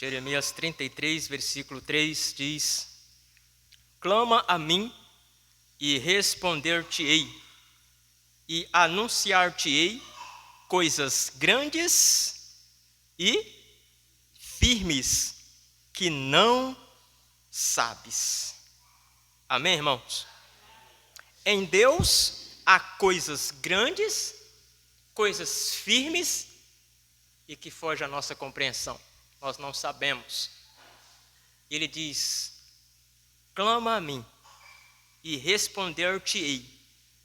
Jeremias 33, versículo 3 diz: clama a mim e responder-te-ei, e anunciar-te-ei coisas grandes e firmes que não sabes. Amém, irmãos? Em Deus há coisas grandes, coisas firmes e que fogem à nossa compreensão. Nós não sabemos. Ele diz: clama a mim e responder-te-ei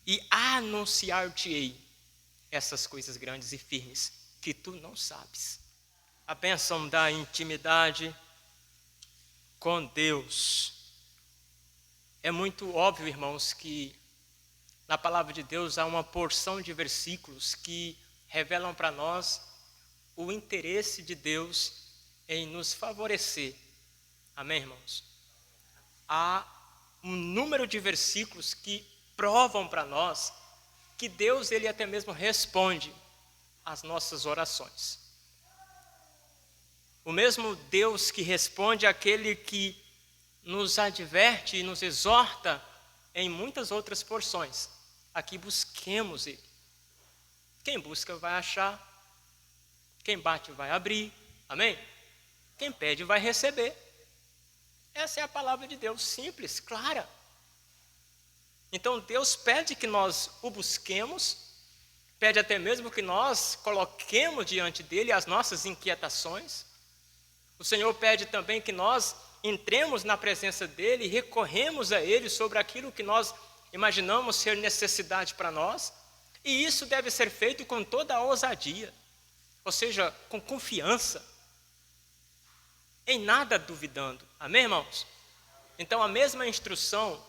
e anunciar-te-ei essas coisas grandes e firmes que tu não sabes. A bênção da intimidade com Deus. É muito óbvio, irmãos, que na palavra de Deus há uma porção de versículos que revelam para nós o interesse de Deus em nos favorecer. Amém, irmãos? Há um número de versículos que provam para nós que Deus, ele até mesmo responde às nossas orações. O mesmo Deus que responde àquele que nos adverte e nos exorta em muitas outras porções. Aqui busquemos ele. Quem busca vai achar. Quem bate vai abrir. Amém? Quem pede vai receber. Essa é a palavra de Deus, simples, clara. Então Deus pede que nós o busquemos, pede até mesmo que nós coloquemos diante dele as nossas inquietações. O Senhor pede também que nós entremos na presença dele e recorremos a ele sobre aquilo que nós imaginamos ser necessidade para nós. E isso deve ser feito com toda a ousadia, ou seja, com confiança, em nada duvidando. Amém, irmãos? Então a mesma instrução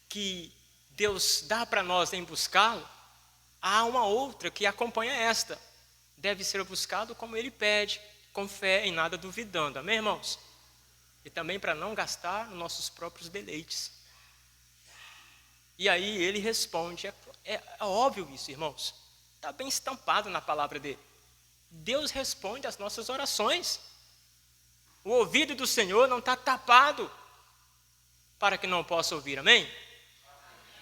que Deus dá para nós em buscá-lo, há uma outra que acompanha esta. Deve ser buscado como ele pede, com fé, em nada duvidando. Amém, irmãos? E também para não gastar nos nossos próprios deleites. E aí ele responde. É óbvio isso, irmãos. Está bem estampado na palavra dele. Deus responde às nossas orações. O ouvido do Senhor não está tapado para que não possa ouvir. Amém?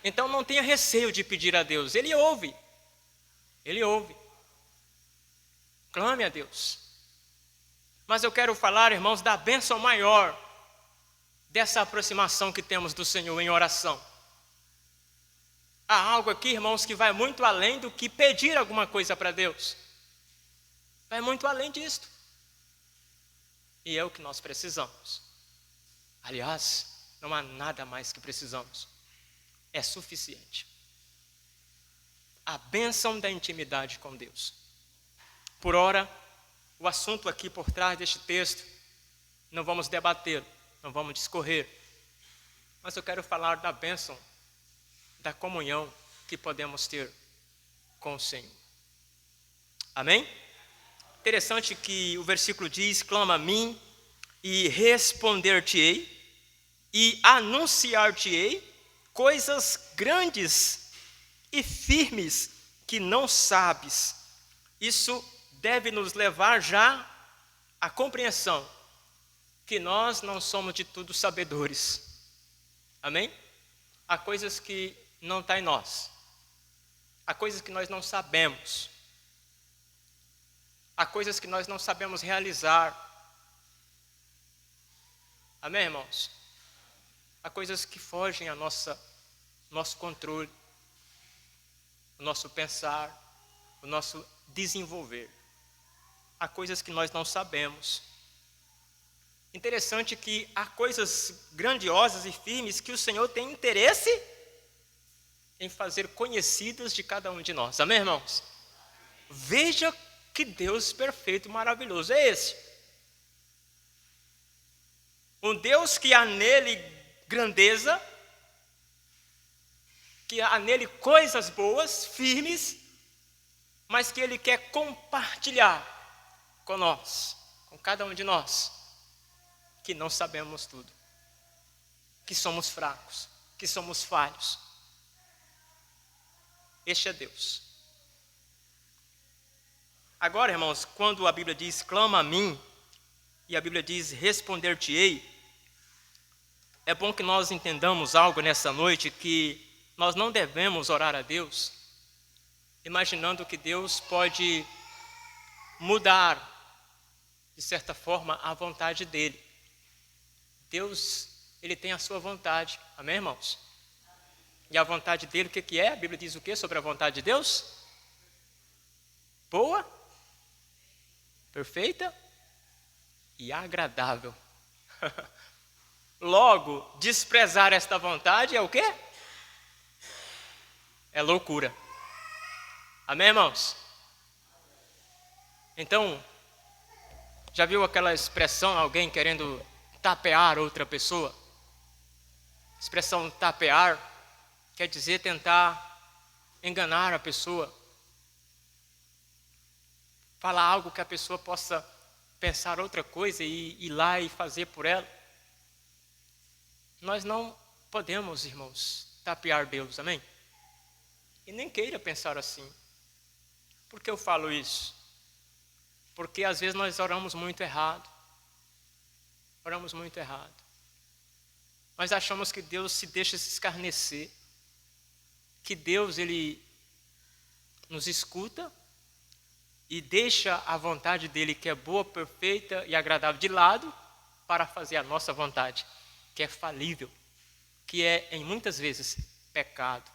Então não tenha receio de pedir a Deus. Ele ouve. Ele ouve. Clame a Deus. Mas eu quero falar, irmãos, da bênção maior dessa aproximação que temos do Senhor em oração. Há algo aqui, irmãos, que vai muito além do que pedir alguma coisa para Deus. Vai muito além disto. E é o que nós precisamos. Aliás, não há nada mais que precisamos. É suficiente. A bênção da intimidade com Deus. Por ora, o assunto aqui por trás deste texto, não vamos debater, não vamos discorrer. Mas eu quero falar da bênção, da comunhão que podemos ter com o Senhor. Amém? Interessante que o versículo diz: clama a mim e responder-te-ei e anunciar-te-ei coisas grandes e firmes que não sabes. Isso deve nos levar já à compreensão que nós não somos de tudo sabedores. Amém? Há coisas que não estão em nós. Há coisas que nós não sabemos. Há coisas que nós não sabemos realizar. Amém, irmãos? Há coisas que fogem ao nosso controle, o nosso pensar, o nosso desenvolver. Há coisas que nós não sabemos. Interessante que há coisas grandiosas e firmes que o Senhor tem interesse em fazer conhecidas de cada um de nós. Amém, irmãos? Veja que Deus perfeito e maravilhoso é esse. Um Deus que há nele grandeza, que há nele coisas boas, firmes, mas que ele quer compartilhar com nós, com cada um de nós, que não sabemos tudo, que somos fracos, que somos falhos. Este é Deus. Agora, irmãos, quando a Bíblia diz, clama a mim e a Bíblia diz, responder-te-ei. É bom que nós entendamos algo nessa noite, que nós não devemos orar a Deus imaginando que Deus pode mudar, de certa forma, a vontade dele. Deus, ele tem a sua vontade, amém, irmãos? E a vontade dele, o que é? A Bíblia diz o que sobre a vontade de Deus? Boa, perfeita e agradável. Logo, desprezar esta vontade é o quê? É loucura. Amém, irmãos? Então, já viu aquela expressão, alguém querendo tapear outra pessoa? A expressão tapear quer dizer tentar enganar a pessoa. Falar algo que a pessoa possa pensar outra coisa e ir lá e fazer por ela. Nós não podemos, irmãos, tapear Deus, amém? E nem queira pensar assim. Por que eu falo isso? Porque às vezes nós oramos muito errado. Oramos muito errado. Nós achamos que Deus se deixa se escarnecer. Que Deus, ele nos escuta e deixa a vontade dele, que é boa, perfeita e agradável, de lado, para fazer a nossa vontade, que é falível, que é, em muitas vezes, pecado.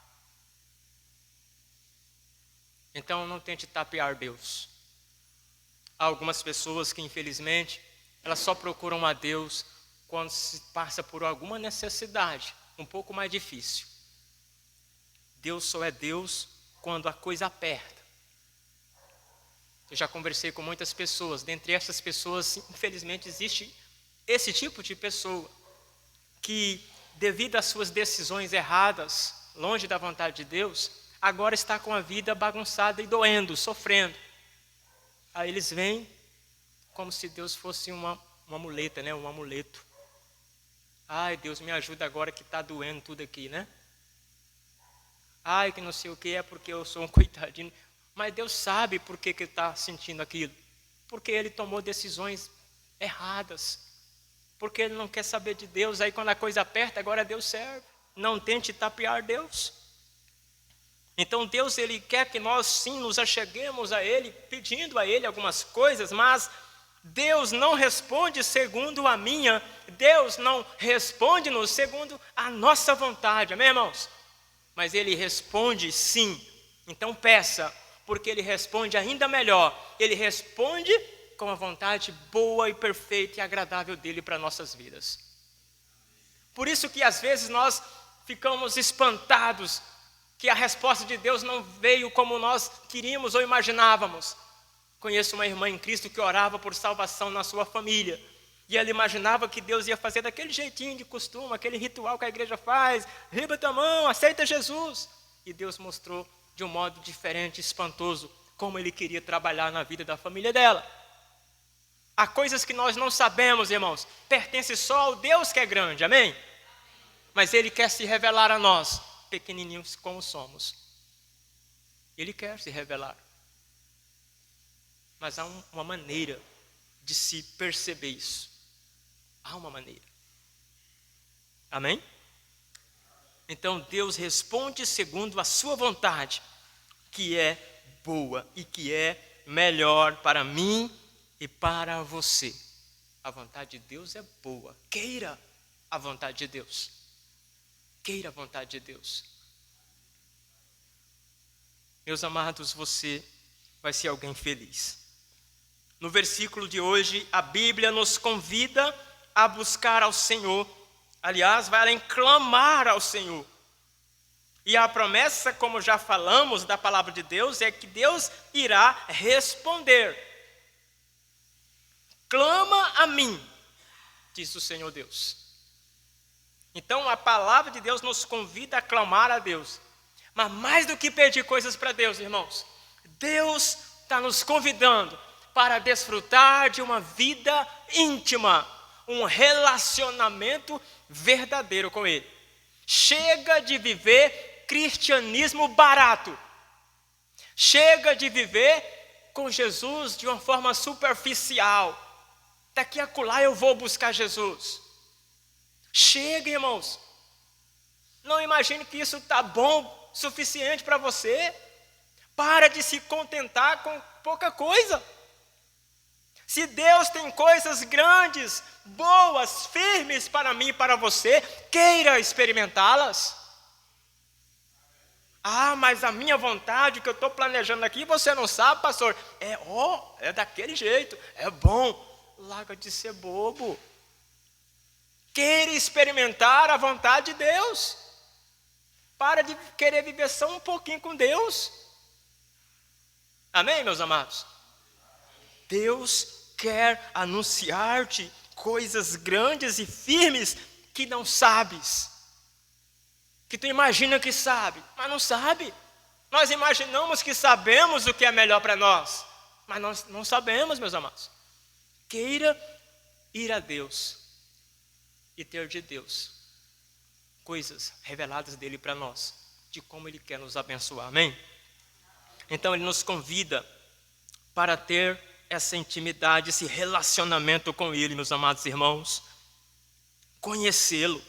Então, não tente tapear Deus. Há algumas pessoas que, infelizmente, elas só procuram a Deus quando se passa por alguma necessidade, um pouco mais difícil. Deus só é Deus quando a coisa aperta. Eu já conversei com muitas pessoas, dentre essas pessoas, infelizmente, existe esse tipo de pessoa, que devido às suas decisões erradas, longe da vontade de Deus, agora está com a vida bagunçada e doendo, sofrendo. Aí eles vêm como se Deus fosse uma muleta, né? Um amuleto. Ai, Deus, me ajuda agora que está doendo tudo aqui, né? Ai, que não sei o que, é porque eu sou um coitadinho. Mas Deus sabe por que está sentindo aquilo. Porque ele tomou decisões erradas. Porque ele não quer saber de Deus. Aí quando a coisa aperta, agora Deus serve. Não tente tapear Deus. Então Deus, ele quer que nós sim nos acheguemos a ele, pedindo a ele algumas coisas, mas Deus não responde segundo a minha, Deus não responde-nos segundo a nossa vontade, amém, irmãos? Mas ele responde sim, então peça, porque ele responde ainda melhor, ele responde com a vontade boa e perfeita e agradável dele para nossas vidas. Por isso que às vezes nós ficamos espantados, que a resposta de Deus não veio como nós queríamos ou imaginávamos. Conheço uma irmã em Cristo que orava por salvação na sua família. E ela imaginava que Deus ia fazer daquele jeitinho de costume, aquele ritual que a igreja faz. Riba tua mão, aceita Jesus. E Deus mostrou de um modo diferente, espantoso, como ele queria trabalhar na vida da família dela. Há coisas que nós não sabemos, irmãos. Pertence só ao Deus que é grande, amém? Mas ele quer se revelar a nós, pequenininhos como somos. Ele quer se revelar. Mas há uma maneira de se perceber isso. Há uma maneira. Amém? Então Deus responde segundo a sua vontade, que é boa e que é melhor para mim e para você. A vontade de Deus é boa. Queira a vontade de Deus. Queira a vontade de Deus. Meus amados, você vai ser alguém feliz. No versículo de hoje, a Bíblia nos convida a buscar ao Senhor. Aliás, vai além, clamar ao Senhor. E a promessa, como já falamos da palavra de Deus, é que Deus irá responder. Clama a mim, diz o Senhor Deus. Então a palavra de Deus nos convida a clamar a Deus. Mas mais do que pedir coisas para Deus, irmãos, Deus está nos convidando para desfrutar de uma vida íntima, um relacionamento verdadeiro com Ele. Chega de viver cristianismo barato. Chega de viver com Jesus de uma forma superficial. Daqui a acolá eu vou buscar Jesus. Chega, irmãos. Não imagine que isso está bom, suficiente para você. Para de se contentar com pouca coisa. Se Deus tem coisas grandes, boas, firmes para mim e para você, queira experimentá-las. Ah, mas a minha vontade, que eu estou planejando aqui, você não sabe, pastor. É daquele jeito, é bom. Larga de ser bobo. Queira experimentar a vontade de Deus. Para de querer viver só um pouquinho com Deus. Amém, meus amados? Deus quer anunciar-te coisas grandes e firmes que não sabes. Que tu imagina que sabe, mas não sabe. Nós imaginamos que sabemos o que é melhor para nós, mas nós não sabemos, meus amados. Queira ir a Deus e ter de Deus coisas reveladas dele para nós, de como ele quer nos abençoar, amém? Então ele nos convida para ter essa intimidade, esse relacionamento com ele, meus amados irmãos. Conhecê-lo.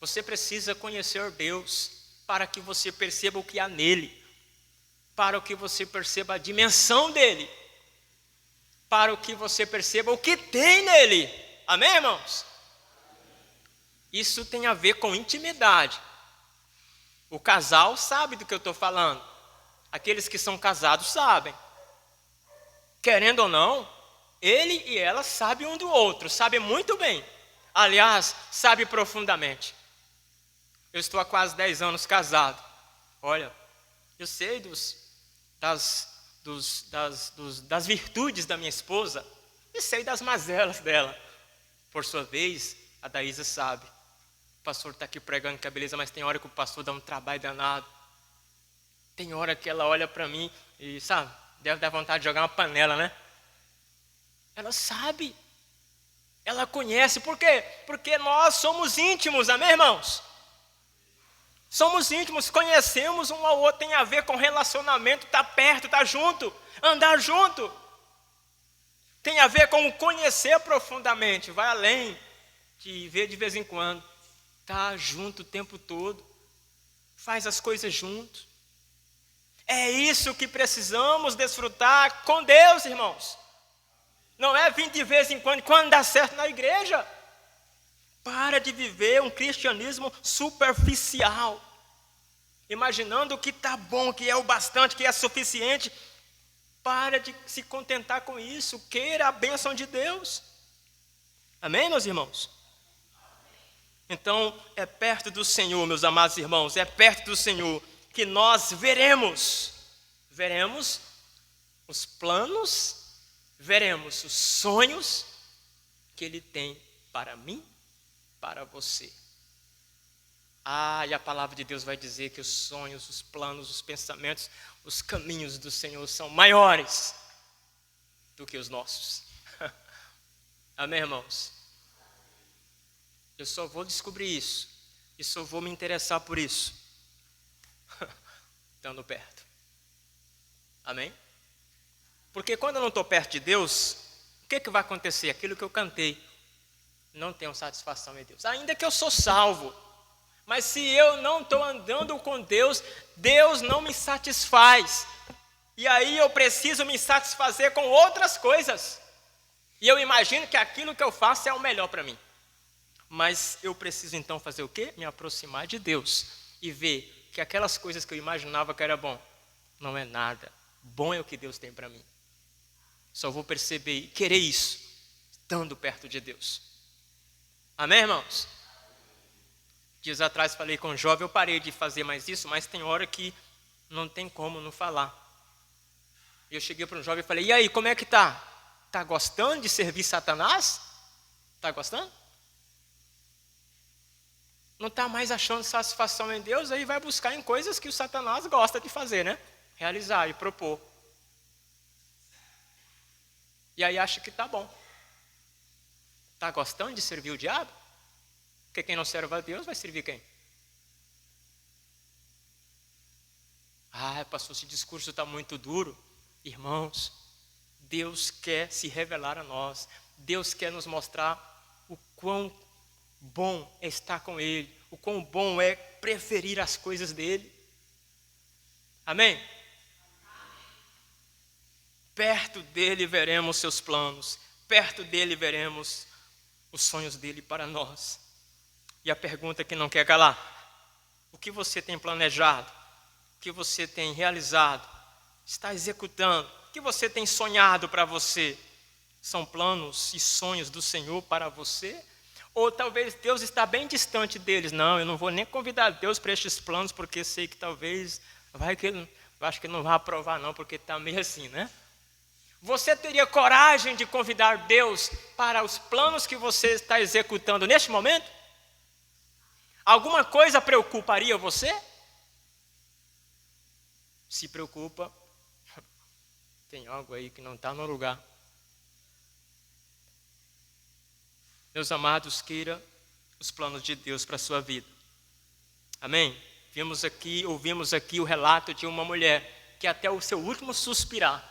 Você precisa conhecer Deus para que você perceba o que há nele, para que você perceba a dimensão dele, para que você perceba o que tem nele. Amém, irmãos? Isso tem a ver com intimidade. O casal sabe do que eu estou falando. Aqueles que são casados sabem. Querendo ou não, ele e ela sabem um do outro, sabem muito bem. Aliás, sabem profundamente. Eu estou há quase 10 anos casado. Olha, eu sei das virtudes da minha esposa e sei das mazelas dela. Por sua vez, a Daísa sabe. O pastor está aqui pregando que é beleza, mas tem hora que o pastor dá um trabalho danado. Tem hora que ela olha para mim e, sabe, deve dar vontade de jogar uma panela, né? Ela sabe. Ela conhece. Por quê? Porque nós somos íntimos, amém, irmãos? Somos íntimos, conhecemos um ao outro, tem a ver com relacionamento, estar perto, estar junto, andar junto. Tem a ver com conhecer profundamente, vai além de ver de vez em quando. Está junto o tempo todo, faz as coisas juntos. É isso que precisamos desfrutar com Deus, irmãos. Não é vir de vez em quando dá certo na igreja. Para de viver um cristianismo superficial, imaginando que está bom, que é o bastante, que é suficiente. Para de se contentar com isso, queira a bênção de Deus. Amém, meus irmãos? Então, é perto do Senhor, meus amados irmãos, é perto do Senhor que nós veremos os planos, veremos os sonhos que Ele tem para mim, para você. E a palavra de Deus vai dizer que os sonhos, os planos, os pensamentos, os caminhos do Senhor são maiores do que os nossos. Amém, irmãos? Eu só vou descobrir isso, e só vou me interessar por isso, estando perto. Amém? Porque quando eu não estou perto de Deus, o que vai acontecer? Aquilo que eu cantei. Não tenho satisfação em Deus. Ainda que eu sou salvo. Mas se eu não estou andando com Deus, Deus não me satisfaz. E aí eu preciso me satisfazer com outras coisas. E eu imagino que aquilo que eu faço é o melhor para mim. Mas eu preciso então fazer o quê? Me aproximar de Deus. E ver que aquelas coisas que eu imaginava que era bom, não é nada. Bom é o que Deus tem para mim. Só vou perceber e querer isso, estando perto de Deus. Amém, irmãos? Dias atrás falei com um jovem, eu parei de fazer mais isso, mas tem hora que não tem como não falar. Eu cheguei para um jovem e falei, e aí, como é que tá? Tá gostando de servir Satanás? Tá gostando? Não está mais achando satisfação em Deus, aí vai buscar em coisas que o Satanás gosta de fazer, né? Realizar e propor. E aí acha que está bom. Está gostando de servir o diabo? Porque quem não serve a Deus vai servir quem? Pastor, esse discurso está muito duro. Irmãos, Deus quer se revelar a nós. Deus quer nos mostrar o quão bom é estar com Ele, o quão bom é preferir as coisas dEle. Amém? Perto dEle veremos seus planos, perto dEle veremos os sonhos dEle para nós. E a pergunta que não quer calar: o que você tem planejado? O que você tem realizado? Está executando? O que você tem sonhado para você? São planos e sonhos do Senhor para você? Ou talvez Deus está bem distante deles? Não, eu não vou nem convidar Deus para estes planos, porque sei que talvez, eu acho que ele não vai aprovar não, porque está meio assim, né? Você teria coragem de convidar Deus para os planos que você está executando neste momento? Alguma coisa preocuparia você? Se preocupa, tem algo aí que não está no lugar. Meus amados, queira os planos de Deus para a sua vida. Amém? Ouvimos aqui o relato de uma mulher que até o seu último suspirar,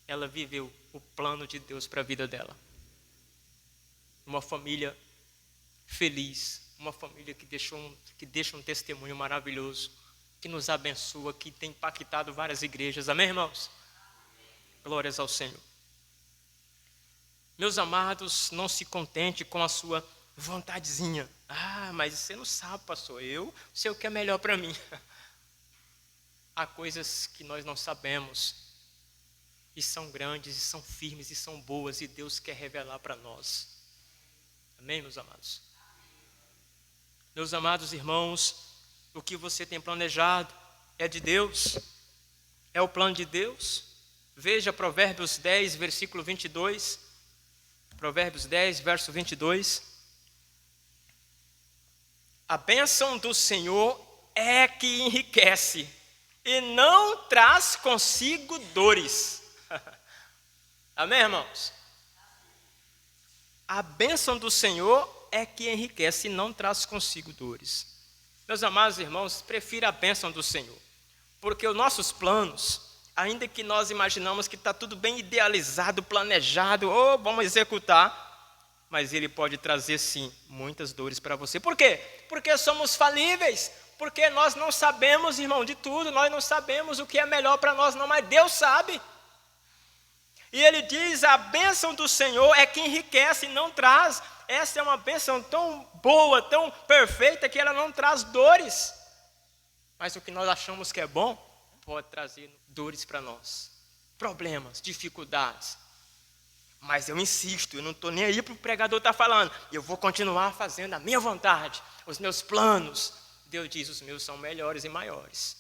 ela viveu o plano de Deus para a vida dela. Uma família feliz, uma família que deixa um testemunho maravilhoso, que nos abençoa, que tem impactado várias igrejas. Amém, irmãos? Glórias ao Senhor. Meus amados, não se contente com a sua vontadezinha. Mas você não sabe, pastor, eu sei o que é melhor para mim. Há coisas que nós não sabemos, e são grandes, e são firmes, e são boas, e Deus quer revelar para nós. Amém, meus amados? Meus amados irmãos, o que você tem planejado é de Deus, é o plano de Deus. Veja Provérbios 10, versículo 22. Provérbios 10, verso 22. A bênção do Senhor é que enriquece e não traz consigo dores. Amém, irmãos? A bênção do Senhor é que enriquece e não traz consigo dores. Meus amados irmãos, prefira a bênção do Senhor, porque os nossos planos, ainda que nós imaginamos que está tudo bem idealizado, planejado, vamos executar, mas Ele pode trazer sim muitas dores para você. Por quê? Porque somos falíveis, porque nós não sabemos, irmão, de tudo, nós não sabemos o que é melhor para nós não, mas Deus sabe. E Ele diz: a bênção do Senhor é que enriquece e não traz. Essa é uma bênção tão boa, tão perfeita, que ela não traz dores. Mas o que nós achamos que é bom, pode trazer dores para nós. Problemas, dificuldades. Mas eu insisto, eu não estou nem aí para o pregador estar falando. Eu vou continuar fazendo a minha vontade, os meus planos. Deus diz: os meus são melhores e maiores.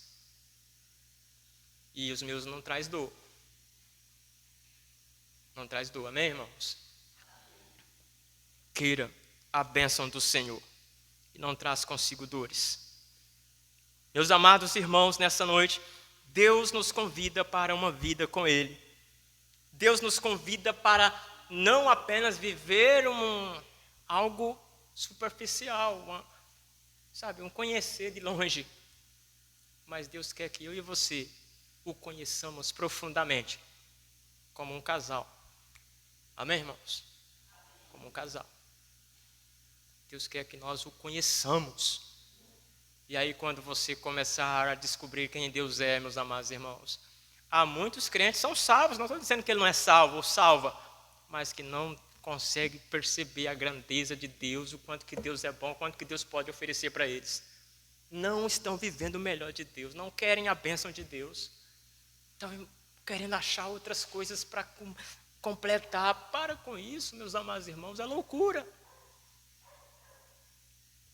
E os meus não traz dor. Não traz dor, amém, irmãos? Queira a bênção do Senhor e não traz consigo dores. Meus amados irmãos, nessa noite, Deus nos convida para uma vida com Ele. Deus nos convida para não apenas viver algo superficial, um conhecer de longe. Mas Deus quer que eu e você o conheçamos profundamente, como um casal. Amém, irmãos? Como um casal. Deus quer que nós o conheçamos. E aí, quando você começar a descobrir quem Deus é, meus amados irmãos, há muitos crentes que são salvos, não estou dizendo que ele não é salvo ou salva, mas que não conseguem perceber a grandeza de Deus, o quanto que Deus é bom, o quanto que Deus pode oferecer para eles. Não estão vivendo o melhor de Deus, não querem a bênção de Deus, estão querendo achar outras coisas para completar. Para com isso, meus amados irmãos, é loucura.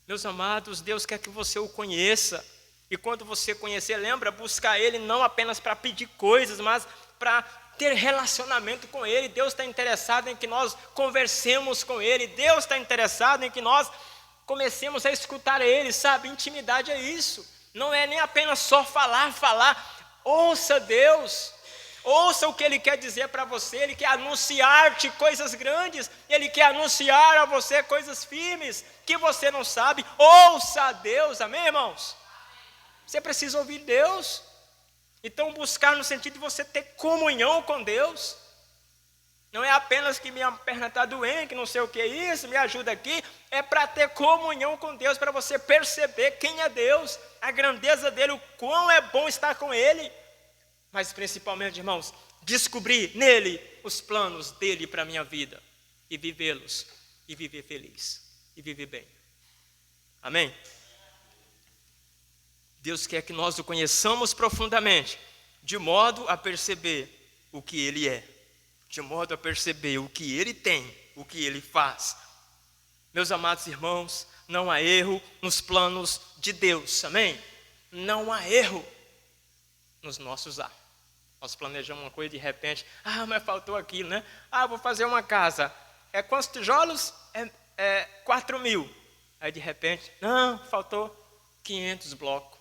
Meus amados, Deus quer que você o conheça. E quando você conhecer, lembra, buscar Ele não apenas para pedir coisas, mas para ter relacionamento com Ele. Deus está interessado em que nós conversemos com Ele. Deus está interessado em que nós comecemos a escutar Ele, sabe? Intimidade é isso. Não é nem apenas só falar. Ouça Deus. Ouça o que Ele quer dizer para você. Ele quer anunciar-te coisas grandes. Ele quer anunciar a você coisas firmes que você não sabe. Ouça a Deus, amém, irmãos? Você precisa ouvir Deus. Então buscar no sentido de você ter comunhão com Deus. apenas que minha perna está doendo, que não sei o que é isso, me ajuda aqui. É para ter comunhão com Deus, para você perceber quem é Deus, a grandeza dele, o quão é bom estar com ele. Mas principalmente, irmãos, descobrir nele os planos dele para a minha vida e vivê-los, e viver feliz, e viver bem. Amém? Deus quer que nós o conheçamos profundamente, de modo a perceber o que ele é, de modo a perceber o que ele tem, o que ele faz. Meus amados irmãos, não há erro nos planos de Deus, amém? Não há erro nos nossos atos. Nós planejamos uma coisa e de repente, mas faltou aquilo, né? Vou fazer uma casa. Quantos tijolos? 4.000. Aí de repente, não, faltou 500 blocos.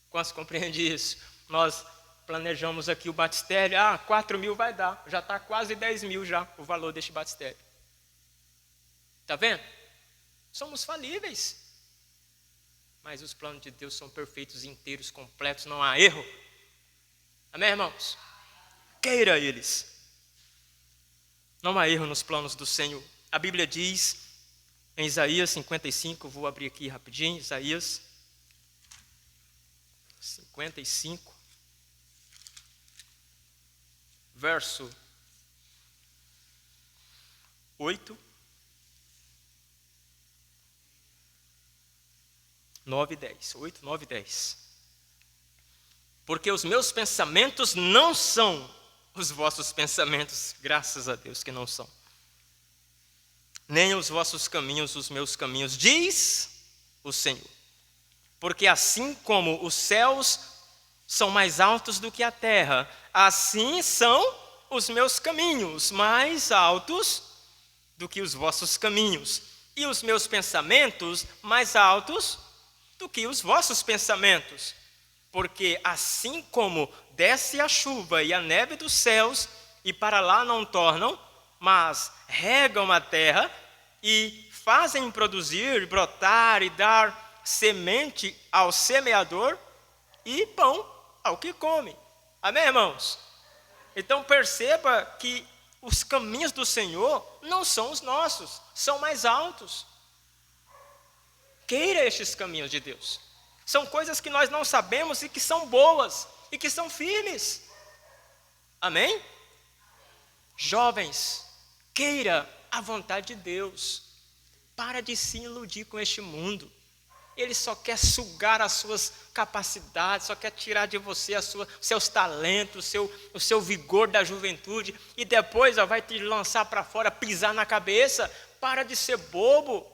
Quantos compreendem isso? Nós planejamos aqui o batistério, 4.000 vai dar, já está quase 10.000 já o valor deste batistério. Está vendo? Somos falíveis, mas os planos de Deus são perfeitos, inteiros, completos, não há erro. Amém, irmãos? Queira eles. Não há erro nos planos do Senhor. A Bíblia diz em Isaías 55, vou abrir aqui rapidinho, Isaías 55, verso 8, 9 e 10. 8, 9 e 10. Porque os meus pensamentos não são os vossos pensamentos, graças a Deus que não são. Nem os vossos caminhos, os meus caminhos, diz o Senhor. Porque assim como os céus são mais altos do que a terra, assim são os meus caminhos mais altos do que os vossos caminhos, e os meus pensamentos mais altos do que os vossos pensamentos. Porque assim como desce a chuva e a neve dos céus, e para lá não tornam, mas regam a terra e fazem produzir, brotar e dar semente ao semeador e pão ao que come. Amém, irmãos? Então perceba que os caminhos do Senhor não são os nossos, são mais altos. Queira estes caminhos de Deus. São coisas que nós não sabemos e que são boas e que são firmes. Amém? Jovens, queira a vontade de Deus. Para de se iludir com este mundo. Ele só quer sugar as suas capacidades, só quer tirar de você seus talentos, o seu vigor da juventude, e depois vai te lançar para fora, pisar na cabeça. Para de ser bobo.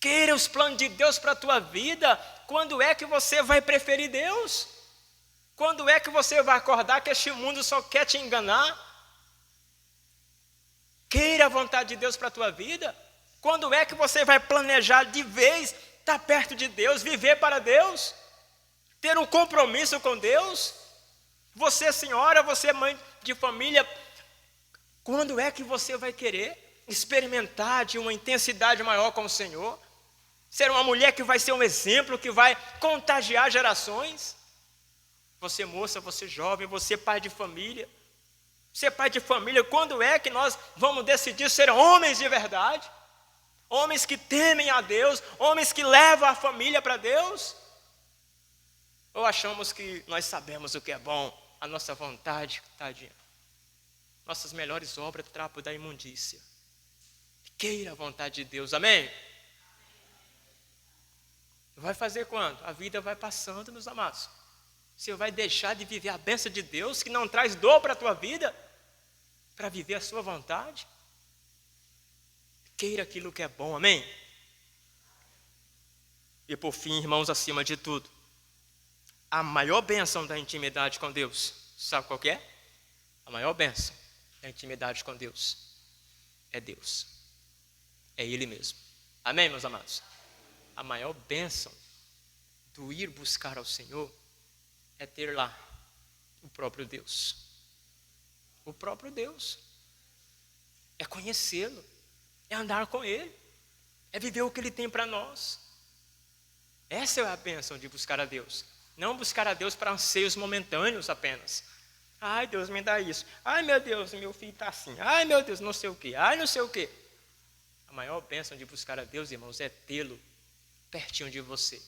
Queira os planos de Deus para a tua vida. Quando é que você vai preferir Deus? Quando é que você vai acordar que este mundo só quer te enganar? Queira a vontade de Deus para a tua vida. Quando é que você vai planejar de vez estar perto de Deus, viver para Deus, ter um compromisso com Deus? Você, senhora, você, mãe de família, quando é que você vai querer experimentar de uma intensidade maior com o Senhor? Ser uma mulher que vai ser um exemplo, que vai contagiar gerações? Você moça, você jovem, você pai de família, quando é que nós vamos decidir ser homens de verdade? Homens que temem a Deus, homens que levam a família para Deus? Ou achamos que nós sabemos o que é bom, a nossa vontade, tadinha. Nossas melhores obras, trapo da imundícia. Queira a vontade de Deus, amém? Vai fazer quando? A vida vai passando, meus amados. Você vai deixar de viver a bênção de Deus, que não traz dor para a tua vida, para viver a sua vontade? Queira aquilo que é bom, amém? E por fim, irmãos, acima de tudo, a maior bênção da intimidade com Deus, sabe qual que é? A maior bênção da intimidade com Deus é Deus, é Ele mesmo. Amém, meus amados? A maior bênção do ir buscar ao Senhor é ter lá o próprio Deus. O próprio Deus. É conhecê-lo. É andar com Ele. É viver o que Ele tem para nós. Essa é a bênção de buscar a Deus. Não buscar a Deus para anseios momentâneos apenas. Ai, Deus, me dá isso. Ai, meu Deus, meu filho está assim. Ai, meu Deus, não sei o quê. Ai, não sei o quê. A maior bênção de buscar a Deus, irmãos, é tê-lo pertinho de você.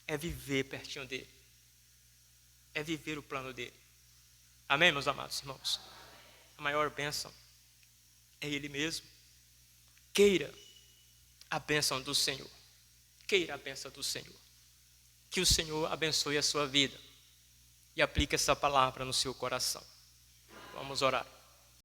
É viver pertinho dele. É viver o plano dele. Amém, meus amados irmãos? A maior bênção é ele mesmo. Queira a bênção do Senhor. Queira a bênção do Senhor. Que o Senhor abençoe a sua vida e aplique essa palavra no seu coração. Vamos orar.